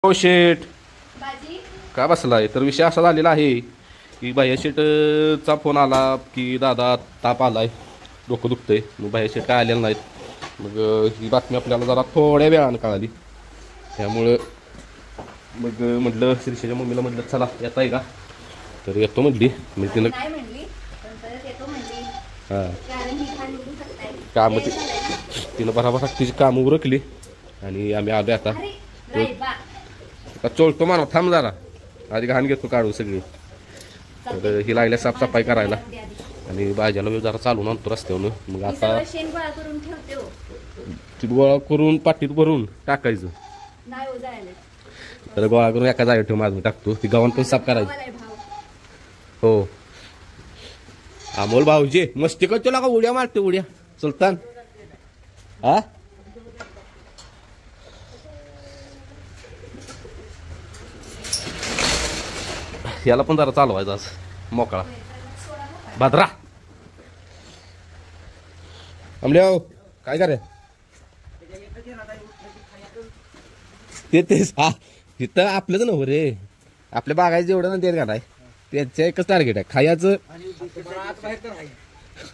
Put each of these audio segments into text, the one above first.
हो शेठ भाजी का बसलाय तर विषय असा झालेला आहे की भैया शेठचा फोन आला की दादा ताप आलाय डोकं दुखतंय मग भैया शेठ काय आलेलं नाहीत मग ही बातमी आपल्याला जरा थोड्या वेळानं कळाली त्यामुळं मग म्हटलं श्रीषेच्या मम्मीला म्हटलं चला येताय का तर येतो म्हटली म्हणजे तिनं नाही म्हणली पण परत येतो म्हणली हां कारण ही खान निघू शकताय कामं तिनं बराबर तिची कामं उरकली आणि आम्ही आलो आता अरे राईट बा आता चोळतो मानो थांब जरा आधी घाण घेतो काढू सगळी तर ही लागल्या साफसफाई करायला आणि भाज्याला जरा चालून आणतो रस्त्यावरून मग आता शेण गोळा करून ठेवते हो ती गोळा करून पाटीत भरून टाकायचं नाही हो जायला तर गोळा करून एका जागेवर ठेव माझं टाकतो ती गावान पण साफ करायची मला भाव हो अमोल भाऊजी मस्ती करतो का उड्या मारते उड्या सुलतान हा याला पण जरा चालवायचं आज मोकळा भाद्रा आमल्या काय करे तेच हा तिथं आपलंच नव्ह रे आपल्या बागायचं जेवढं ना ते घालाय त्यांचं एकच टार्गेट आहे खायचं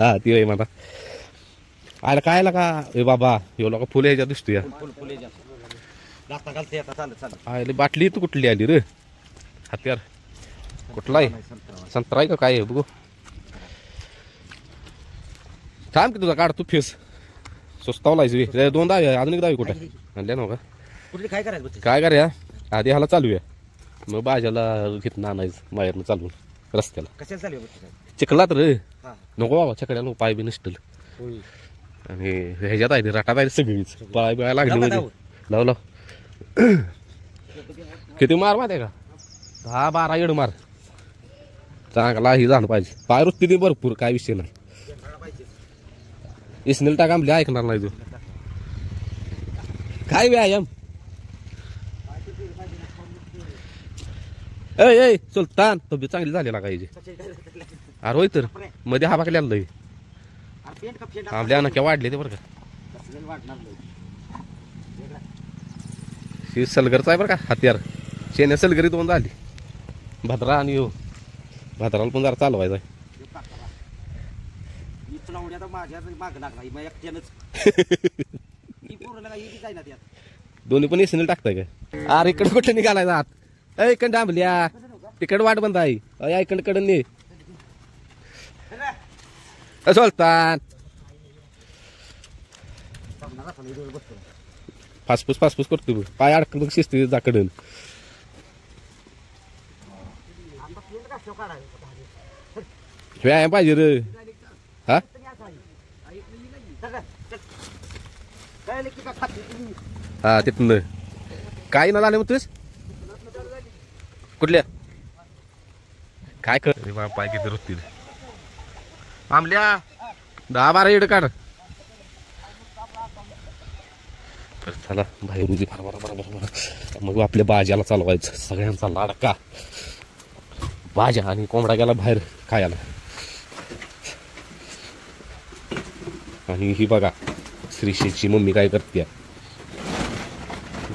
हा ती मला आयला काय का ए बाबा यो लोक फुले ह्याच्या दिसतोय आयला बाटली तू कुठली आली रे हत्यार कुठला आहे संत्रा आहे का काय आहे बघू थांब की तुझा काढ तू फेस स्वस्तावलायच दोन दावी अजून एक दावी कुठे आणल्या ना का काय करायचं काय करूया आधी ह्याला चालूया मग भाज्याला घेतनं आणायचं बाहेरनं चालून रस्त्याला कशाला चालू चिखलात रे नको बाबा छकड्याला पाय बी नसतील आणि ह्याच्यात आहे राटात आहे सगळीच पाय बिळाय लागली म्हणजे लाव लाव किती मार माहिती आहे का 10-12 येड मार चांगला ही झालं पाहिजे पाय रुत्ती ती भरपूर काय विषय नाही इसनेल टाका आमली ऐकणार नाही तू काय व्यायाम ए सुलतान तब्येत चांगली झालेला काय अरे होय तर मध्ये हा बाकले आलं आमल्या नक्या वाढले ते बरं का ही सलगरचा आहे बरं का हत्यार शेण्या सलगरी दोन झाली भद्रा आणि हो भाद्राला पण जरा चालवायचा आहे दोन्ही पण एसनेल टाकताय काय अरे इकडे कुठे निघालायचा आत इकडं डांबल्या तिकड वाट बंद आहे इकडं ने सुलतान फासफूस करतो पाय अडकन शिस्ती जाकडन व्यायाम पाहिजे रे हा हा तिथून काय ना झाले मग तुझ कुठल्या काय कर पाय किती रुतील आमल्या 10-12 येड काढ चला बाहेर बरोबर मग आपल्या भाज्याला चालवायचं सगळ्यांचा लाडका भाज्या आणि कोंबडा गेला बाहेर खायला आणि ही बघा श्रीशेची मम्मी काय करते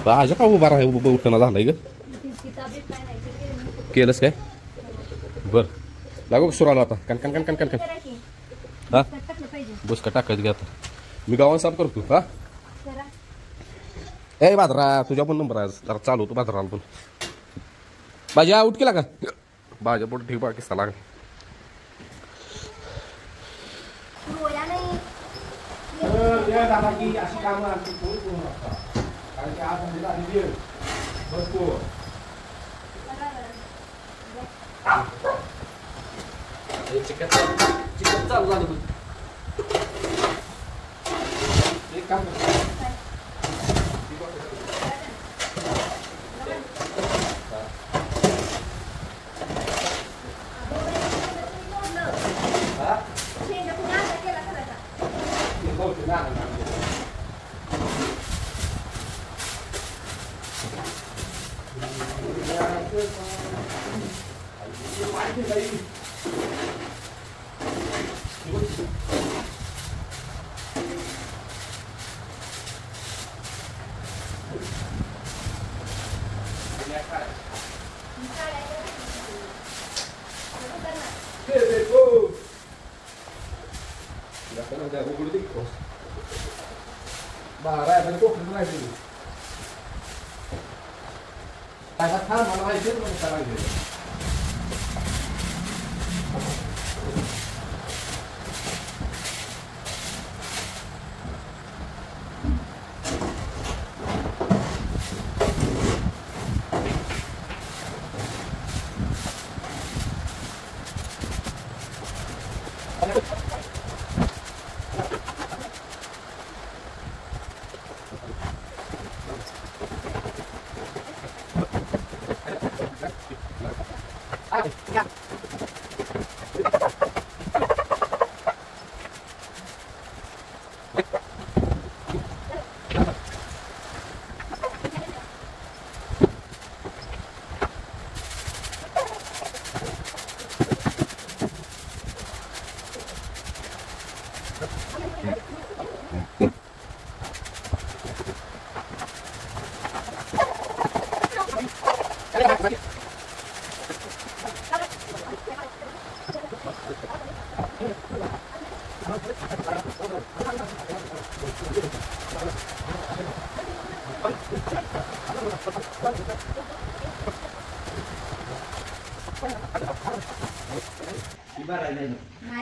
भाज्या का उभा राहा उठणं झालाय ग केलंस काय बर लागू सुराला आता कन कन कन कन कन कन हा बस का टाकायचं घ्या आता मी गावात साफ करतो हा ए भाद्रा तुझ्या पण नंबर आहे जरा चालू होतो भाद्राला पण भाजी आउट केला का भाज्या पण ठीक बा किस्सा लाग चिकन चालू झालं एक काम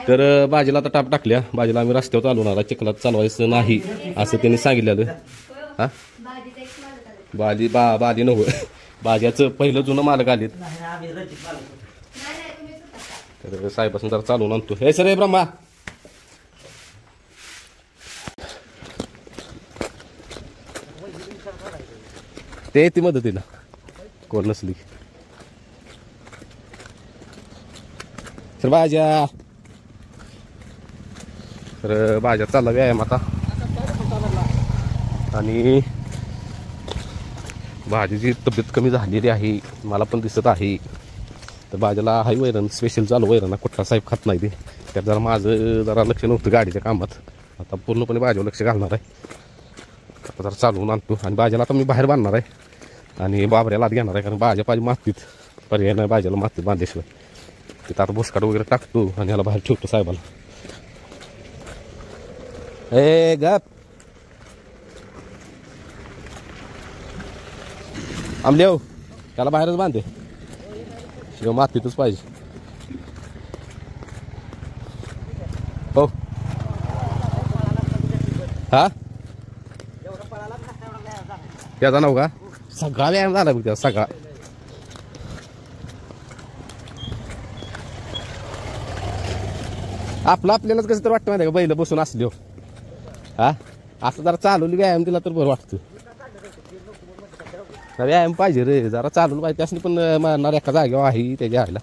तर भाजीला आता टाप टाकल्या. भाजीला आम्ही रस्त्यावर चालवणार, चिखलात चालवायचं नाही असं त्यांनी सांगितलेलं. हा भाजीचा एक मालक आले. बाजी नव्हतं, भाज्याचं पहिलं जुनं मालक आलेत. नाही तुम्हीच होता. तर साहेबासून जरा चालवून आणतो. हे सर हे ब्रह्मा ते ती मदतीला कोण नसली तर भाज्या. तर भाज्या चालला व्यायाम आता. आणि भाजीची तब्येत कमी झालेली आहे, मला पण दिसत आहे. तर भाज्याला हाय वैरण स्पेशल चालू वैरण कुठला साहेब खात नाही ते. त्यात जरा माझं जरा लक्ष नव्हतं गाडीच्या कामात. आता पूर्णपणे भाजीवर लक्ष घालणार आहे. आता जरा चालवून आणतो. आणि भाज्याला आता मी बाहेर बांधणार आहे आणि बाबऱ्याला आत घेणार आहे, कारण भाज्या पाहिजे मातीत पर्याय नाही भाज्याला मातीत बांधल्याशिवाय. तिथं आता भुसकाट वगैरे टाकतो आणि ह्याला बाहेर ठेवतो साहेबाला. ए गप आमलेव त्याला बाहेरच बांधे, शिव मातीतच पाहिजे. हो हा त्याचा नाव का सगळा व्यायाम झाला बघ त्या सगळा. आपल्यालाच कसं तर वाटतं माहिती का बैल बसून असलो. हा असं जरा चालवली व्यायाम दिला तर बरं वाटतं. व्यायाम पाहिजे रे, जरा चालवलं पाहिजे. त्यासनी पण मारणार एका जागेवर आहे त्याच्या आईला.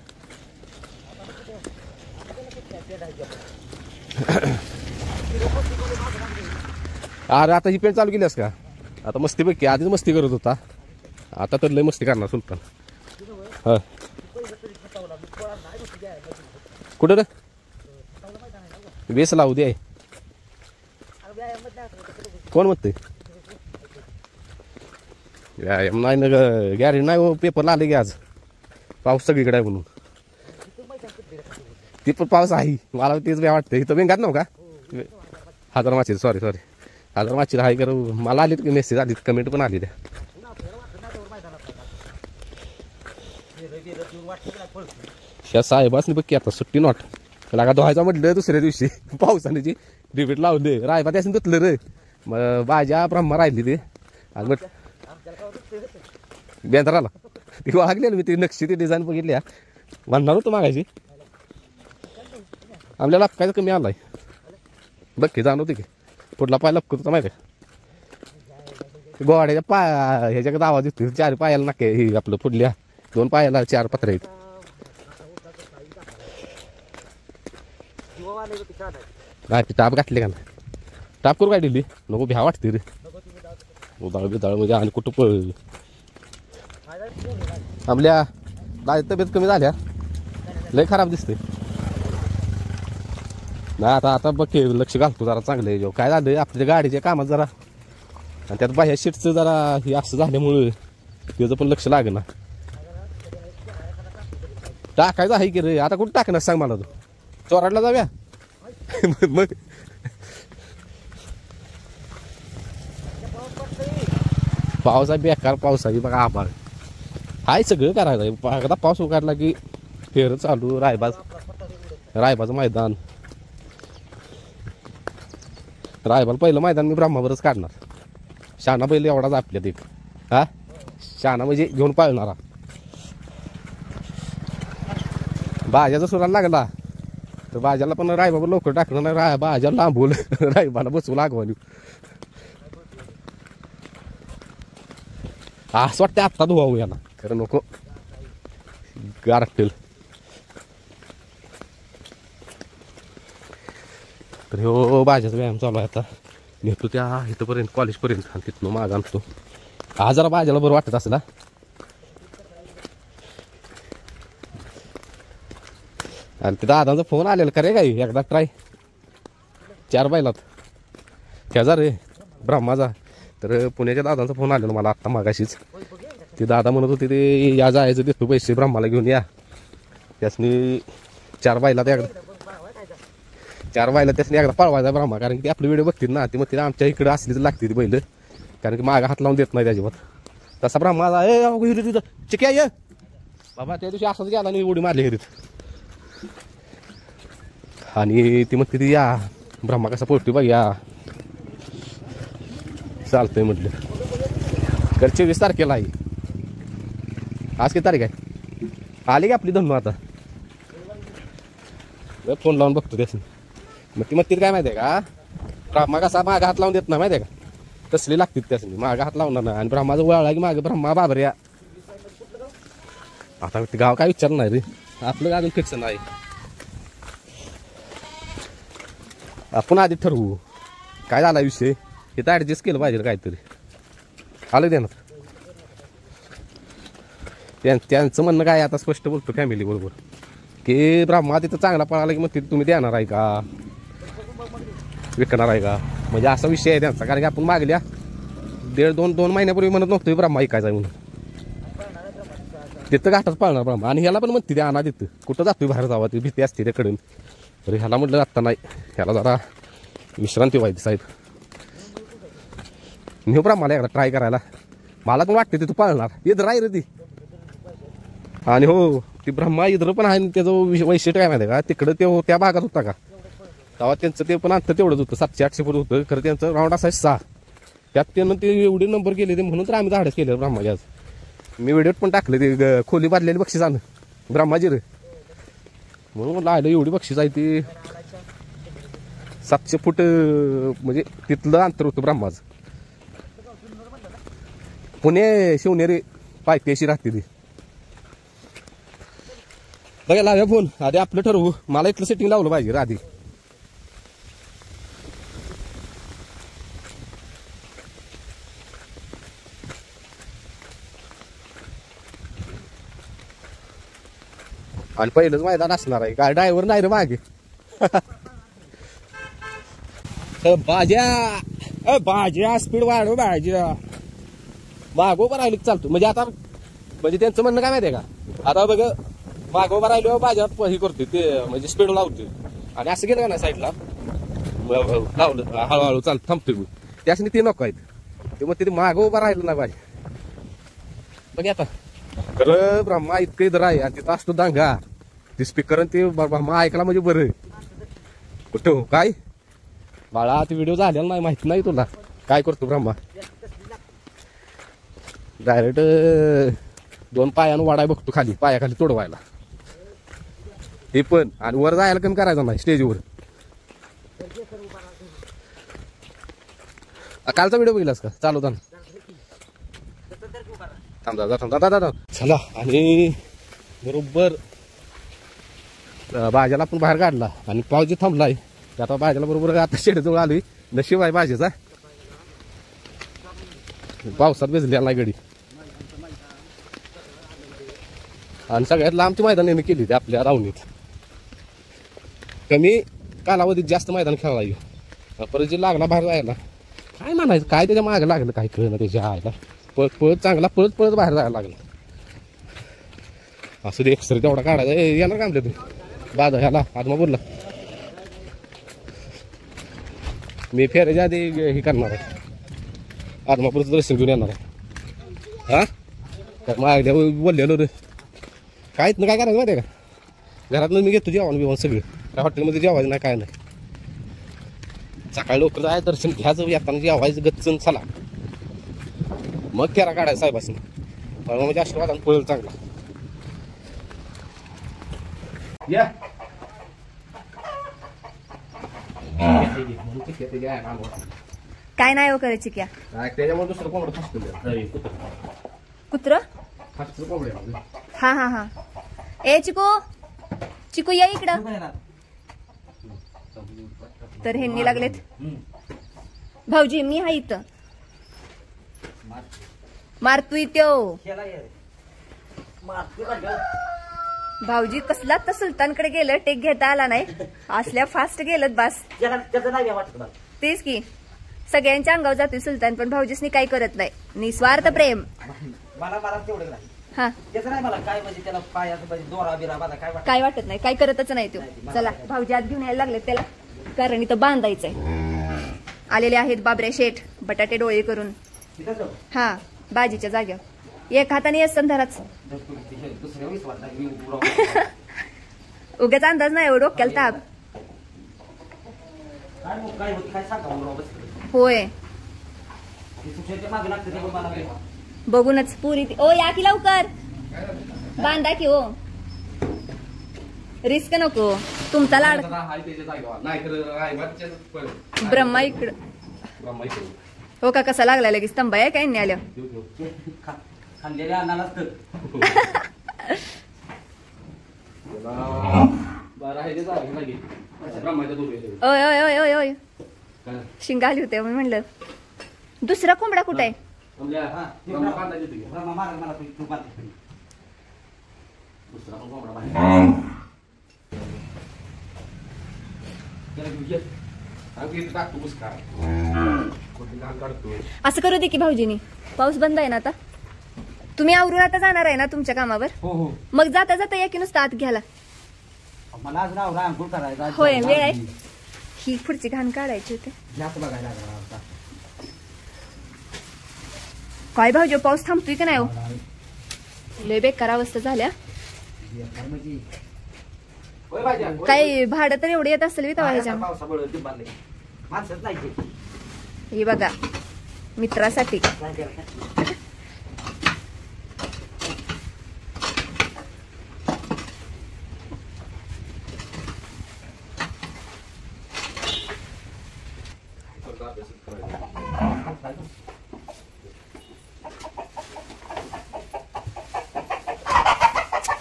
अरे आता ही पेंट चालू केलीस का? आता मस्ती बघ की, आधीच मस्ती करत होता, आता तर लय मस्ती करणार सुलतान. हा कुठं रे बेस लावू दे. कोण म्हणते व्यायाम नाही ना गॅरेज नाही. पेपरला आले की आज पाऊस सगळीकडे आहे म्हणून. ती पण पाऊस आहे मला तेच काय वाटतं. इथं बेंगात नव्ह का हजार माची सॉरी हजार माची आहे कर. मला आलीत की मेसेज आलीत, कमेंट पण आली त्या. ह्या साहेबासनी बघ की आता सुट्टी नॉट लागा धुवायचा म्हटलं दुसऱ्या दिवशी पावसाने जी रिपीट लावले रायबा त्याने धुतलं रे. मग भाज्या ब्रह्मा राहिली ते आणि मग बेंद्राला ती वागलेली मी ती नक्षी ती डिझाईन बघितल्या म्हणणार होतो मागायची. आपल्याला लपकायचं कमी आलाय बघ की जाणवते की पुढला पाय लपकत होता माहिती आहे. गोवाड्याच्या पाय ह्याच्याकडे आवाज येतो. 4 पायाला नाके हे आपलं पुढल्या 2 पायाला 4 पत्रे आहेत. नाही टाप घातले का नाही टाप करू काय दिली नको भ्या वाटते रे. उदाळ बिदाळ म्हणजे आणि कुठं आपल्या दाजी तब्येत कमी झाल्या लय खराब दिसते. नाही आता बघ लक्ष घालतो जरा चांगलं आहे. काय झालं आपल्या गाडीच्या कामात जरा आणि त्यात बाह्या शीटचं जरा हे असं झाल्यामुळं त्याचं पण लक्ष लागेना. टाकायचं आहे की रे, आता कुठं टाकणार सांग मला तू. चोराडला जाऊया मग. पावसा बेकार पावसाची बघा आभाळ हाय, सगळं करायचं आहे. एकदा पाऊस उघडला की फेर चालू. रायबाचं मैदान. रायबाला पहिलं मैदान मी ब्रह्मावरच काढणार. शाना बैल एवढाच आपल्यात एक. हा शाना म्हणजे घेऊन पाळणारा. भाज्याचा सुराला लागला तर भाज्याला पण रायबाबा लवकर टाकलं नाही. भाज्याला लांबवलं रायबाला बसवू लागवली. असं वाटतं आत्ता धुवावू याला, खरं नको गारठेल. तर हो भाज्याचा व्यायाम चालू आहे आता. नेतो त्या इथंपर्यंत कॉलेजपर्यंत आणि तिथनं माग आणतो. आज जरा भाज्याला बरं वाटत असेल. आणि ते दादांचा फोन आलेला का रे काही एकदा ट्राय 4 बैलात त्याचा रे ब्रह्माचा. तर पुण्याच्या दादांचा फोन आलेला मला आत्ता मागाशीच. ते दादा म्हणत होते ते या जायचं देतो पैसे ब्रह्माला घेऊन या. त्यासनी 4 बैलात एकदा 4 बैलात त्यासनी एकदा पळवायचा ब्रह्मा. कारण की आपले व्हिडिओ बघतील ना, ते मग ते आमच्या इकडे असलीच लागते ती बैल. कारण की मागा हात लावून देत नाही त्याच्यावर. तसा ब्रह्माचा तिथं चिक्या ये बाबा. त्या दिवशी असंच गेला आणि उडी मारली हिरीत. आणि ती मग तिथे या ब्रह्मा कसा पोटती बघ या. चालतंय म्हटलं. तर 24 तारखेला आहे. आज किती तारीख आहे? आली की आपली धन्नो आता. फोन लावून बघतो त्यासनी. मग ती मग तिथे काय माहिती आहे का, ब्रह्मा कसा मागा हात लावून देत नाही माहिती आहे का. तसली लागतील त्यासनी. मागा हात लावणार नाही. आणि ब्रह्माचं वळला की मागे ब्रह्मा बाबऱ्या. आता ते गाव काय विचार नाही रे, आपलं अजून फिक्स नाही. आपण आधी ठरवू काय झाला विषय. हे तर ॲडजस्ट केलं पाहिजे काहीतरी. आलं देणार त्यांचं म्हणणं काय आता स्पष्ट बोलतो फॅमिली बरोबर की ब्रह्मा तिथं चांगला पळाला की मग तिथं तुम्ही देणार आहे का, विकणार आहे का. म्हणजे असा विषय आहे त्यांचा. कारण की आपण मागल्या 1.5-2 महिन्यापूर्वी म्हणत नव्हतो ब्रह्मा ऐकायचा म्हणून. तिथं घाटात पळणार ब्रह्मा. आणि ह्याला पण म्हणते ते आणा तिथं. कुठं जातोय बाहेर जावा, ती भीती असते त्याकडून. तर ह्याला म्हटलं आत्ता नाही, ह्याला जरा विश्रांती व्हायची साहेब. नेऊ ब्रह्माला एकदा ट्राय करायला. मला पण वाटते तू पळणार. इथं राही रे ती. आणि हो ती ब्रह्मा इथं पण आहे. त्याचं वैशिष्ट्य काय माहिती आहे का, तिकडं ते त्या भागात होता का तेव्हा त्यांचं ते पण अंतर तेवढंच होतं. 700-800 फूट होतं. खरं त्यांचं राऊंड असायचं 6. त्यात त्यानं ते एवढे नंबर केले ते म्हणून तर आम्ही धाडस केलं ब्रह्माजी. आज मी व्हिडिओत पण टाकले ते खोली बांधलेली बक्षीस आणलं ब्रह्माजी रे. म्हणून म्हटलं आलं एवढी बक्षीस आहे ती. 700 फूट म्हणजे तिथलं अंतर होतं ब्रह्माचं. पुणे शिवनेरी पायथ्याशी राहते ती. बघा लाव्या फोन आधी आपलं ठरवू. मला इथलं सेटिंग लावलं पाहिजे रे आधी. आणि पहिलंच मैदान असणार आहे. काय ड्रायव्हर नाही रे मागे. भाज्या स्पीड वाढव भाज्या मागोबा राहिली चालतो. म्हणजे आता म्हणजे त्यांचं म्हणणं काय माहितीये का, आता बघ मागोबा राहिलो भाज्यात हे करते ते म्हणजे स्पीड लावते. आणि असं गेलं का ना साईडला लावलं हळूहळू चालत थांबतोय मी. त्यासाठी ते नको आहेत ते. मग तिथे मागोबा राहिलं ना पाहिजे. बघ आता खरं ब्रह्मा इतकं इथं आहे आणि तिथं असतो दांगा. ते स्पीकर ते ब्रह्मा ऐकला म्हणजे बरं. कुठं काय बाळा ते व्हिडिओ झालेला नाही माहिती नाही तुला. काय करतो ब्रह्मा डायरेक्ट 2 पायानं वाडाय बघतो खाली, पायाखाली तोडवायला. हे पण आणि वर जायला कमी करायचं नाही स्टेजवर. कालचा व्हिडिओ बघितलास का चालू थांब चला. आणि बरोबर भाज्याला आपण बाहेर काढला आणि पाऊस जे थांबलाय आता भाज्याला बरोबर आता शेडजवळ आलोय. नशीब आहे भाज्याचा पावसात भिजलेला गडी. आणि सगळ्यात लांबची मैदान केली ती आपल्या रावणीत. कमी कालावधीत जास्त मैदान खेळायला परत जे लागला बाहेर जायला काय म्हणायचं काय त्याच्या मागे लागलं काय कळलं त्याच्या आयला. पळत पळत चांगला पळत पळत बाहेर जायला लागला. असं ते एक्सरे तेवढा काढायचा. येणार का आमच्या तुम्ही दादा ह्याला आदमापूरला? मी फेरायच्या आधी हे करणार आहे, आदमापूरचं दर्शन घेऊन येणार आहे. हा तर माझ्या बोललेलो रे काय ना काय करायचं माहिती आहे का, घरातनं मी घेतो जेवण बिवण सगळं, काय हॉटेलमध्ये जेवायचं नाही काय नाही. सकाळी लवकर जाय दर्शन घ्यायचं, येताना जेवायचं गच्चन चला, मग फेरा काढायचा साहेबासनी. म्हणजे आशीर्वादानं पळेल चांगला. या काय नाही हो करे चिक्या. त्याच्यामुळे दुसरं कोंबडं फास्ट कुत्र फास्ट कोंबड्या. हा हा हा. ए चिकू चिकू या इकडं. तर ह्यांनी लागलेत. भाऊजी मी हा इथं मारतोय त्यो. भाऊजी कसला तर सुलतानकडे गेलं, टेक घेता आला नाही, असल्या फास्ट गेलत बास. तेच की सगळ्यांच्या अंगावर जातोय सुलतान, पण भाऊजीसनी काही करत नाही, निस्वार्थ प्रेम. हा काय वाटत नाही, काय करतच नाही तो. चला भाऊजी आत घेऊन यायला लागले त्याला, कारण इथं बांधायचंय. आलेले आहेत बाबऱ्या शेठ बटाटे डोळे करून. हा बाजीच्या जाग्यावर एक हाताने येस संधाराच. उगाच अंदाज नाही हो, डोक्याला ताप. होय बघूनच पुरी. ओ या की लवकर बांधा की हो, रिस्क नको. तुमचा लाड ब्रह्मा इकडं हो का कसा लागला लगेच स्तंभ आहे काय नाही आल्या. ओय ओय ओय ओय ओय शिंगा आली होते. मी म्हणलं दुसरा कोंबडा कुठे आहे? असं करू दे की भाऊजीनी. पाऊस बंद आहे ना आता, तुम्ही आवरून आता जाणार आहे ना तुमच्या कामावर? मग जाता जाता या की नुसतं आत घ्यायला. होय वेळ आहे. ही पुढची घाण काढायची होते. काय भाऊजी पाऊस थांबतोय का नाही हो? लय बेकार अवस्था झाल्या. काही भाडं तर एवढे येत असेल विता ह्याच्या. हे बघा मित्रासाठी.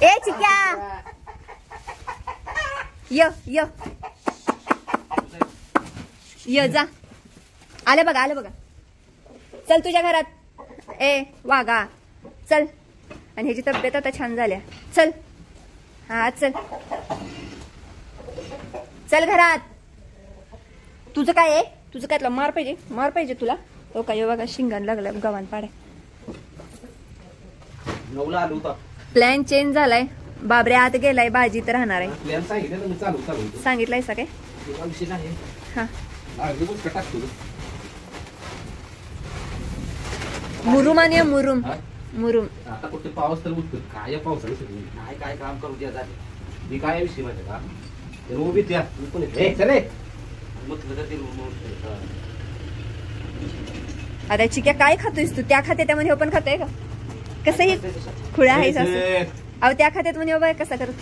ए चिक्या य जा. आलं बघा आलं बघा. चल तुझ्या घरात. ए वागा चल. आणि ह्याची तब्येत आता छान झाल्या. चल हा चल चल घरात. तुझं काय आहे? तुझं काय मार पाहिजे? मार पाहिजे तुला? हो का? बघा शिंगाण लागलं गव्हाण पाड्या. प्लॅन चेंज झालाय. बाबऱ्या आत गेलाय, भाजी तर राहणार आहे. सांगितलंय सा काय? हा मुरुम आणि मुरुम मुरुम. आता कुठे पाऊस तर उठतो काय पावसाने काय काम करू द्या. मी काय विषय माहिती का, उभी त्या आता चिक्या काय खातोयस तू? त्या खात्यात म्हणजे पण खातोय का? कसंही खुळा आहेस असं. अहो त्या खात्यात म्हणजे बाय कसा करत.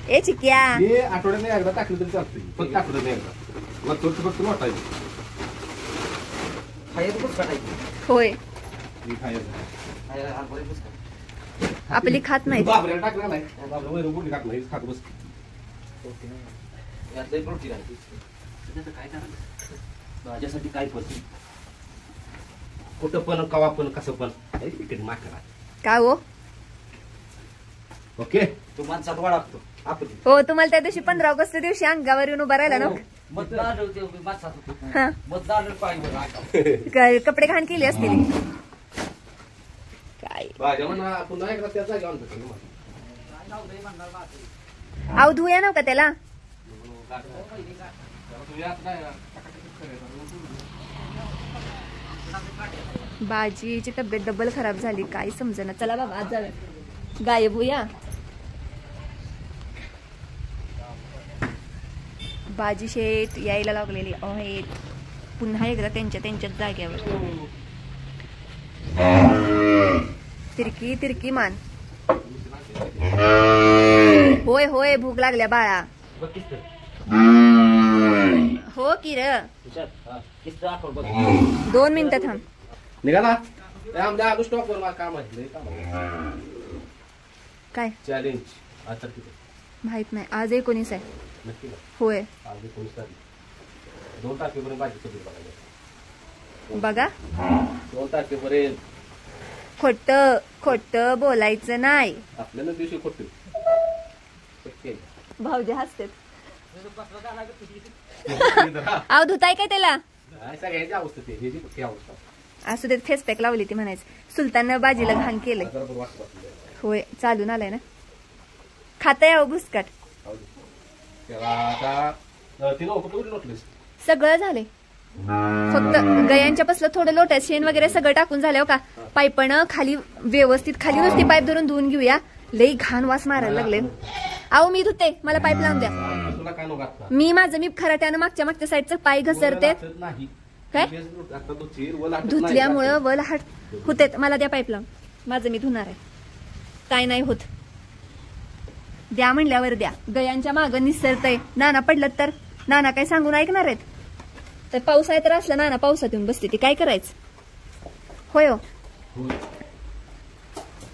ए चिक्या आठवड्याने एकदा टाकलं तरी चालतंय, फक्त आठवड्याने एकदा. मग थोडं फक्त वाटायचं होय. आपली खात नाही. बाबऱ्याला टाकला नाही, बाबरा वैर खात नाही, खात बस. काय करायचं माझ्यासाठी काय पण कुठं पण कवा पण कसं पण माकरा का हो? ओके तू माणसात वाढतो आपण. हो तुम्हाला त्या दिवशी 15 ऑगस्ट दिवशी अंगावर येऊन उभा राहिला ना. हा काय कपडे घाण केले असतील काय भाज्या म्हणा पुन्हा एकदा त्या जागी आणतो आव धुया नव्हता त्याला बाजीची तब्येत डबल खराब झाली काय समजेना चला बाबा आज जाऊया गायब होऊया बाजी शेत यायला लागलेली आहेत पुन्हा एकदा त्यांच्याच जाग्यावर तिरकी तिरकी मान होय होय भूक लागल्या बाळा हो की र 2 मिनिटं थांब निघाला आमच्या आलू स्टॉप वर मला काम आहे काय चॅलेंज आता किती माहित नाही आज 19 आहे नक्की ना होय आज 19 तारीख 2 तारखेपर्यंत भाजी सगळी बघायला बघा 2 तारखेपर्यंत खोट बोलायचं नाही आपल्याला दिवशी खोटे भाऊजी हसते आव धुताय काय त्याला सगळ्यांची अवस्था ते हे जी अवस्था असू देत फेसपॅक लावली ती म्हणायचं सुलताननं बाजीला घाण केलंय होय चालून आलाय ना खाताय अहो भुसकाट सगळं झालंय फक्त गयांच्या पासलं थोडं लोट्यात शेण वगैरे सगळं टाकून झालं का पाईपनं खाली व्यवस्थित खाली नुसती पाईप धरून धुवून घेऊया लई घाण वास मारायला लागले अहो मी धुते मला पाईप लावून द्या मी खराट्यानं मागच्या साईडचं पाय घसरते काय धुतल्यामुळं वल हट होते मला द्या पाईप लावून माझं मी धुणार आहे काय नाही होत द्या म्हणल्यावर द्या गयांच्या मागं निसरतय नाना पडलं तर नाना काय सांगून ऐकणार आहेत तर पाऊस आहे तर असलं नाना पावसात येऊन बसते ती काय करायचं होय हो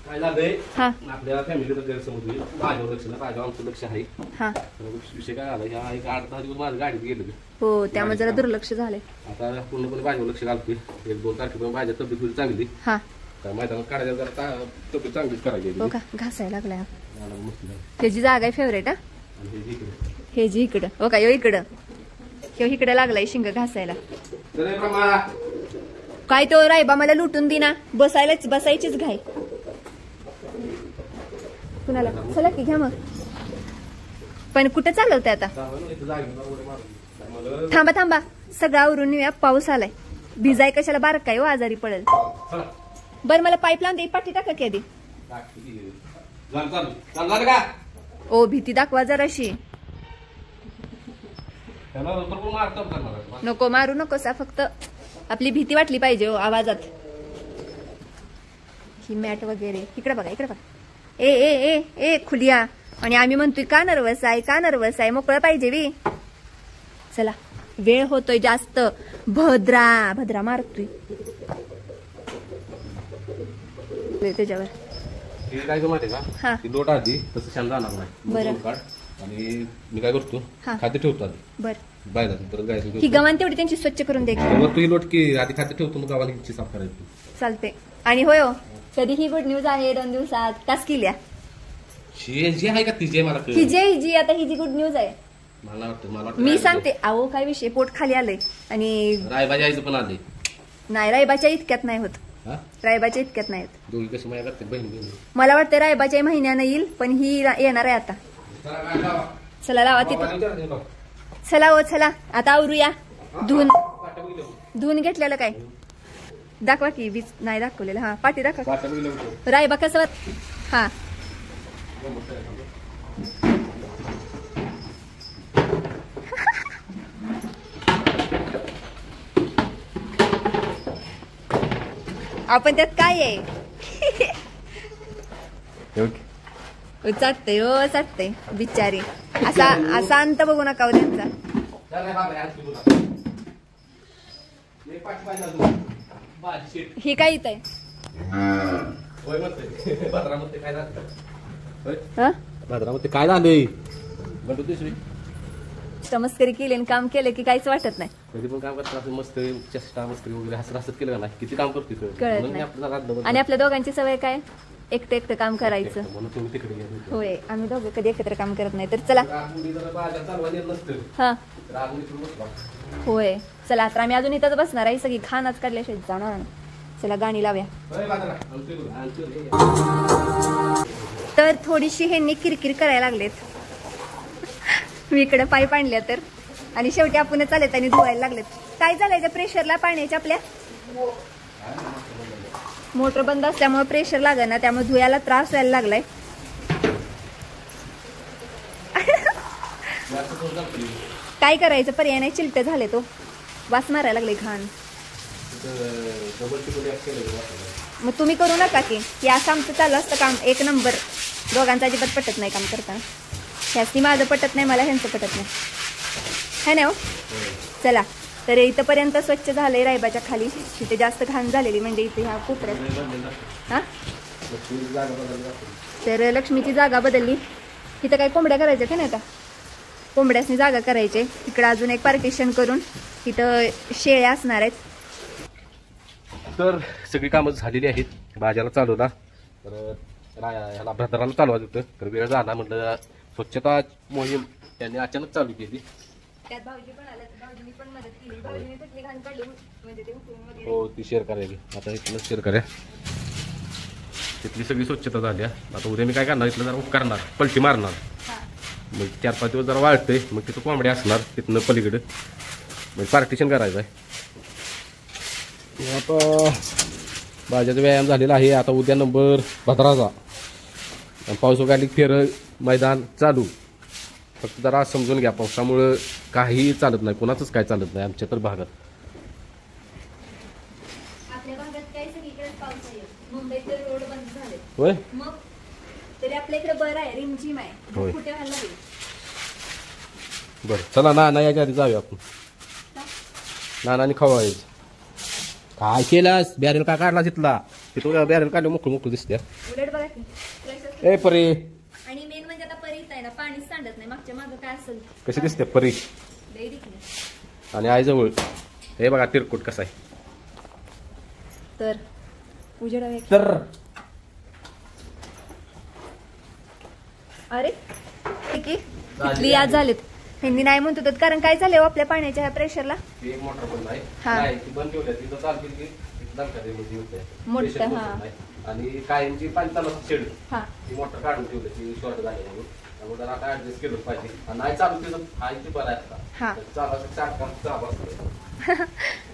काय झालंय हा आपल्या फॅमिलीचं गैरसमज होईल माझ्यावर लक्ष ना माझ्यावर आमचं लक्ष आहे हा विषय काय झाला ह्या एक 8-10 दिवस माझ्या गाडीत गेलं हो त्यामुळे जरा दुर्लक्ष झालंय आता पूर्णपणे माझ्यावर लक्ष घालतोय 1-2 तारखेपर्यंत माझ्या तब्येत थोडी चांगली हा तर मैदानात काढायला जरा तब्येत चांगलीच करायची हो का घासायला लागलाय मस्त झालं. त्याची जागा आहे फेवरेट हा आणि हे इकडे. हे जी इकडं हो का यो इकडं ह्यो इकडं लागलाय शिंग घासायला तर हे ब्रह्मा, काय तो रायबा मला लुटून दिना बसायचीच घाय कुणाला चला की घ्या मग पण कुठं चालवते आता जावं ना, इथं जागेवर उड्या मारून. मला- थांबा सगळं आवरून येऊया पाऊस आलाय भिजाय कशाला बारक काय हो आजारी पडेल चला. बरं मला पाईप लावून दे पाठी टाका की आधी टाक, किती गेले? झालं, चालू. चालू झालं का? ओ भीती दाखवा जराशी त्याला भरपूर मारतो करणार. नको मारू नकोसा फक्त आपली भीती वाटली पाहिजे हो आवाजात ही मॅट वगैरे इकडे बघा ए ए ए ए खुलिया आणि आम्ही म्हणतोय का नर्वस आहे मोकळं पाहिजे वी चला वेळ होतोय जास्त भद्रा मारतोय त्याच्यावर हे काय माहिती हा. का ती लोट आधी तसं छान राहणार नाही बरं. दोन काढ आणि मी काय करतो हा. खाते ठेवतो आधी बर बाय परत गायचं ही गव्हाण तेवढी त्यांची स्वच्छ करून दे की. तू ही लोट की आधी खाते ठेवतो मग गावाला हिची साफ करायची चालते आणि होय हो कधी ही गुड न्यूज आहे 2 दिवसात कास केल्या जी आहे का तिची मला कळलं. ही आता ही जी गुड न्यूज आहे मला वाटतं मी सांगते अहो काय विषय पोट खाली आलंय आणि रायबाजी आईचं पण आले नाही रायबाच्या इतक्यात नाही होत हा रायबाच्या इतक्यात नाही होत दोघी कशी माया करते बहीण मला वाटतं रायबाच्या महिन्यानं येईल पण ही येणार आहे आता चला लावा तिथं चला हो चला आता आवरूया धुवून घेतलेलं काय दाखवा की वीज नाही दाखवलेलं हा पाठी दाखवा रायबा कसं हा आपण त्यात काय आहे चटते बिचारी असा अंत बघू नका हो त्यांचा ही काय इथं आहे भाद्रामध्ये काय झालंय बंडू दुसरी चमत्कारी केले आणि काम केले की काहीच वाटत नाही कधी पण काम करतात मस्त चेष्टा मस्करी वगैरे हसत केलं का नाही किती काम करतो कळत नाही आणि आपल्या दोघांची सवय काय एकटं एकटं काम करायचं. म्हणून तुम्ही तिकडे गेले. होय, आम्ही दोघं कधी एकत्र काम करत नाही. तर चला. राहुली जरा बाजार चालवायला येत नसतं. हा राहुली इकडून बसला. होय, चला तर आम्ही अजून इथंच बसणार आहे. सगळी खानाच काढल्याशिवाय जाणार नाही. चला गाणी लावूया. होय, बाजारा. आमचं तर थोडीशी ह्यांनी किरकिर करायला लागलेत. मी इकडे पाईप आणल्या तर, आणि शेवटी आपणच आलेत आणि धुवायला लागलेत. काय झालंय त्या प्रेशरला पाण्याच्या आपल्या? मोटर बंद असल्यामुळे प्रेशर लागेल ना, त्यामुळे धुयाला त्रास व्हायला लागलाय. काय करायचं, पर्याय नाही. चिलटे झाले तो, वास मारायला लागले घाण. मग तुम्ही करू नका की असं आमचं चालू असतं काम. एक नंबर. दोघांचं अजिबात पटत नाही काम करताना. ह्याची माझं पटत नाही, मला ह्यांचं पटत नाही, है ना हो? चला तर इथंपर्यंत स्वच्छ झालंय. रायबाच्या खाली तिथे जास्त घाण झालेली, म्हणजे इथे ह्या कोपऱ्यात. हा, तर लक्ष्मीची जागा बदलली. तिथं काही कोंबड्या करायच्या का नाही, आता कोंबड्यासनी जागा करायची. इकडं अजून एक पार्टिशन करून तिथं शेळ्या असणार आहेत. तर सगळी कामं झालेली आहेत. बाजारला चालवला, तर ह्याला भद्राला चालवायचं होतं, तर वेळ झाला. म्हटलं स्वच्छता मोहीम त्यांनी अचानक चालू केली. त्यात भाऊजी पण आले, भाऊजींनी पण मदत केली. भाऊजींनी तिथली घाण काढली, म्हणजे ते उकळून वगैरे. हो, ती शेअर करायची. आता इथलं शेअर करूया. तिथली सगळी स्वच्छता झाली. आता उद्या मी काय करणार, इथलं जरा करणार, पलटी मारणार. मग 4-5 दिवस जरा वाळतंय, मग तिथं कोंबड्या असणार. तिथनं पलीकडे मग पार्टिशन करायचं आहे. आता बाजाचा व्यायाम झालेला आहे. आता उद्या नंबर भद्राचा. पाऊस उघडली फेर मैदान चालू. फक्त जरा समजून घ्या, पावसामुळं काहीही चालत नाही, कोणाचंच काय चालत नाही आमच्या तर भागात. आपल्या भागात काय सगळीकडे पाऊस आहे. मुंबईत रोड बंद झाले. होय, मग तरी आपल्या इकडे बरं आहे, रिमझिम आहे. होय. कुठे व्हायला लागेल. बरं चला ना याच्या आधी जाऊया आपण. नानाने खवायचं. काय केलास? बॅरेल काय काढला तिथला? तिथं बॅरेल काढलं मोकळं मोकळं दिसते. उलट बघा की. ए परी, आणि मेन म्हणजे आता परीत आहे ना, पाणीच सांडत नाही. मागच्या मागं काय असेल कशी दिसते परी? लई दिसली. आणि आईजवळ हे बघा तिरकुट कसा आहे. तर उजेडा तर अरे ठीक आहे. इथली याद झालीत. ह्यांनी नाही म्हणत होतात, कारण काय झालं आपल्या पाण्याच्या ह्या प्रेशरला. एक मोटर बंद आहे. हा. नाही, ती बंद ठेवली आहे. तिथं चालतील की दणका देऊन होते. मोठं, Pressure हा. बसत नाही. आणि कायमची पाणी चालू शेड हा, ती मोटर काढून ठेवली, ती शॉर्ट झाली म्हणून. त्यामुळे जरा आता ऍडजस्ट केलं पाहिजे. आणि नाही चालू तिथं आईची बरं आहे. हा. आता चालू असं चालू असतं.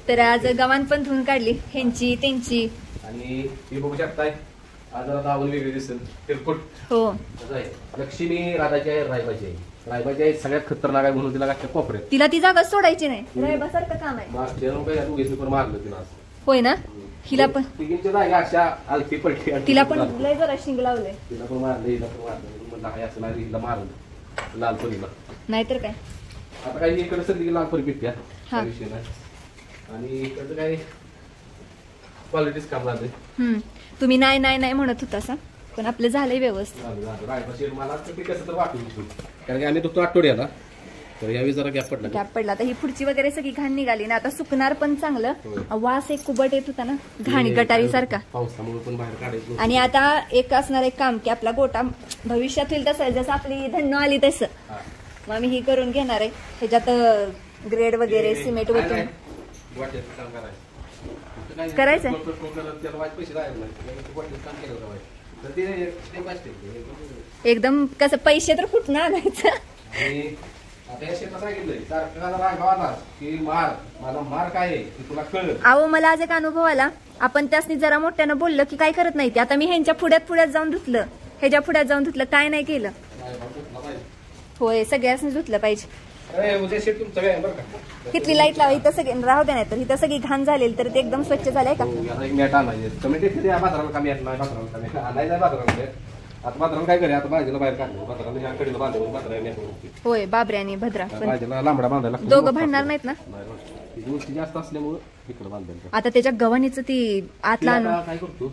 तर आज गव्हाण पण धुवून काढली, ह्यांची त्यांची. आणि ती बघू शकताय, आज जरा दावून वेगळी दिसेल. तिरकुट हो, कसं आहे. लक्ष्मी राधाची आहे, रायबाची आहे. रायबाची आहे सगळ्यात खतरनाक आहे म्हणून तिला काय कोपऱ्यात तिला ती जागा सोडायची नाही. रायबासारखं काम आहे. मागच्या काय उगीच पण मारलं तिला असं. होय ना. हिला पण तिघींच्या जागा अशा आलती पलटी. तिला पण लय जरा शिंग लावलंय. तिला पण मारलं, हिला पण मारलं. म्हणलं काय असं नाही, हिला मारलं लाल परीला. नाहीतर काय. आता काही इकडे सगळी लाल परी भेटत्या, हा. विषय नाही. आणि इकडचं काय क्वालिटीच काम झालं. तुम्ही नाही नाही नाही म्हणत होता सा, पण आपलं झालंय व्यवस्थित. रायबाशी मला ते कसं तर वाटून, कारण की आम्ही तो आठवड्याला, तर यावेळी जरा गॅप पडला. गॅप पडला. आता ही पुढची वगैरे सगळी घाण निघाली ना, आता सुकणार पण चांगलं. वास एक कुबट येत होता ना, घाणी गटारी सारखा. पावसामुळे पण बाहेर काढायचं. आणि आता एक असणार एक काम की आपला गोटा भविष्यात होईल तसं, जसं आपली धन्नो आली तसं मग आम्ही ही करून घेणार आहे. ह्याच्यात ग्रेड वगैरे सिमेंट वगैरे करायचंय. एकदम कसं पैसे तर कुठं आणायचं. अहो मला आज एक अनुभव आला. आपण त्यासनी जरा मोठ्यानं बोललं की काय करत नाही ते. आता मी ह्यांच्या पुढ्यात जाऊन धुतलं, ह्याच्या पुढ्यात जाऊन धुतलं, काय नाही केलं. होय, सगळ्यासनी धुतलं पाहिजे. कितली लाईट लावा. इथं सगळी राहू द्या, नाही तर इथं सगळी घाण झालेली, तर ते एकदम स्वच्छ झालंय का. आता बाजाराला काय करूया, आता भाजीला बाहेर काढलं. बाजाराला ह्या कडेला बांधलं, बाजाराला होय. बाबरे आणि भद्रा पण भाजीला लांबडा बांधायला दोघं भांडणार नाहीत ना. गोष्टी जास्त असल्यामुळे इकडे बांधायला. आता त्याच्या गव्हाणीचं ती आतला आणून काय करतो,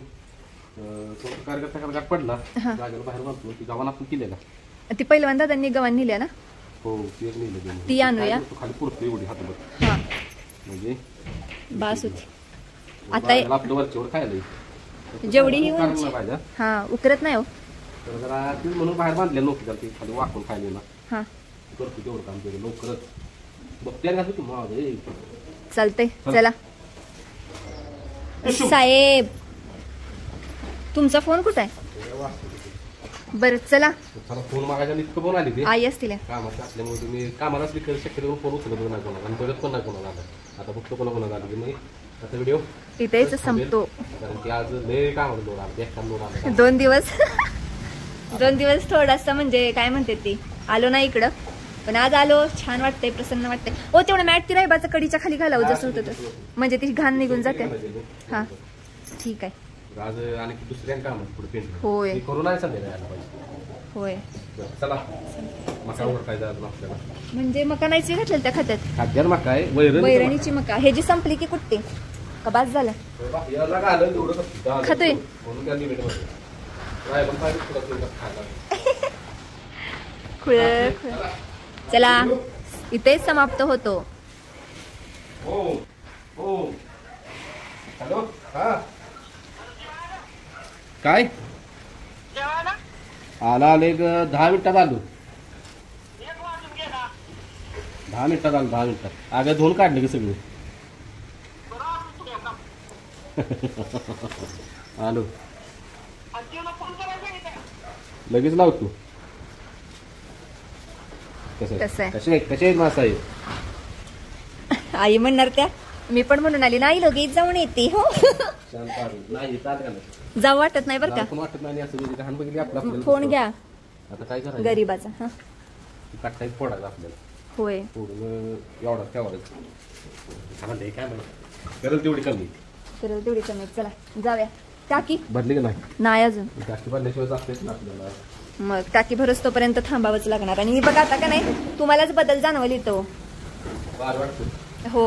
कार्यकर्ता पडला भाजीला बाहेर बांधतो. ती गव्हाण आपण केलेला. ती पहिल्यांदा त्यांनी गव्हाण नेल्या ना. हो, ती एक नेली. ती आणूया. खाली पुरतो एवढी हातभर, हा म्हणजे बास होती. आता आपलं वरच्यावर खायला. जेवढी ही काढून उंची नाही पाहिजे हा उकरत नाही हो. तर जरा ती म्हणून बाहेर बांधले नव्हती त्याला ती खाली वाकून खायला ना हा करतो तेवढं काम केलं लवकरच बघते घालतो की माझं चालतंय चला. साहेब तुमचा फोन कुठं आहे? बरं चला. चला फोन मागायच्या इतकं फोन आली ती आई असतील कामाचं असल्यामुळे तुम्ही कामाला असली तर शक्यतो फोन उचलत नाही कोणाला आणि बघत पण नाही कोणाला आता फक्त कोणाला आली नाही आता व्हिडिओ इथेच संपतो. कारण की आज लय कामाला लोड आला एक काम लोड आला 2 दिवस थोडासा म्हणजे काय म्हणते ती आलो ना इकडं पण आज आलो छान वाटतंय प्रसन्न वाटतंय. ओ तेवढं मॅट ती रायबाचं कडीच्या खाली घालावं जसं होतं तसं म्हणजे ती घाण निघून जाते. हा ठीक आहे. आज आणि दुसऱ्या काम पुढे पेंट होय करू नाही संध्याकाळी पाहिजे होय. चला मका ओळखायचा अजून आपल्याला म्हणजे मका नाहीच घातलेलं त्या खात्यात खाद्यार मका आहे वैरण वैरणीची मका हे जी संपली की कुठते का बास झालं याला घालून एवढं कसं खातोय म्हणून त्या लिमिटमध्ये नाही पण पाहिजे थोडं खायला खुळ चला इथेच समाप्त होतो. हो हो हॅलो हा काय आला एक 10 मिनिटात आलो 10 मिनिटात आलो 10 मिनिटात अगं धुवून काढले की सगळे आलो लगेच लावतो. कसं आहे? कसे आहेत मासा आहे आई म्हणणार त्या मी पण म्हणून आली नाही लगेच जाऊन येते हो. नाही जाऊ वाटत नाही बरं का. पण वाटत नाही असं घाण बघितली आपलं फोन घ्या आता काय करायचं गरीबाचा हा काटाई फोडायचं आपल्याला होय फोडून एवढा ठेवायचं म्हणते काय म्हणत करेल तेवढी कमी तर तेवढी कमी चला जाऊया. टाकी भरली का नाही अजून टाकी भरल्याशिवाय जातेच ना आपल्याला मग टाकी भरस तोपर्यंत थांबावंच लागणार आणि बघा आता का नाही तुम्हालाच बदल जाणवल येतो बार वाटतं हो.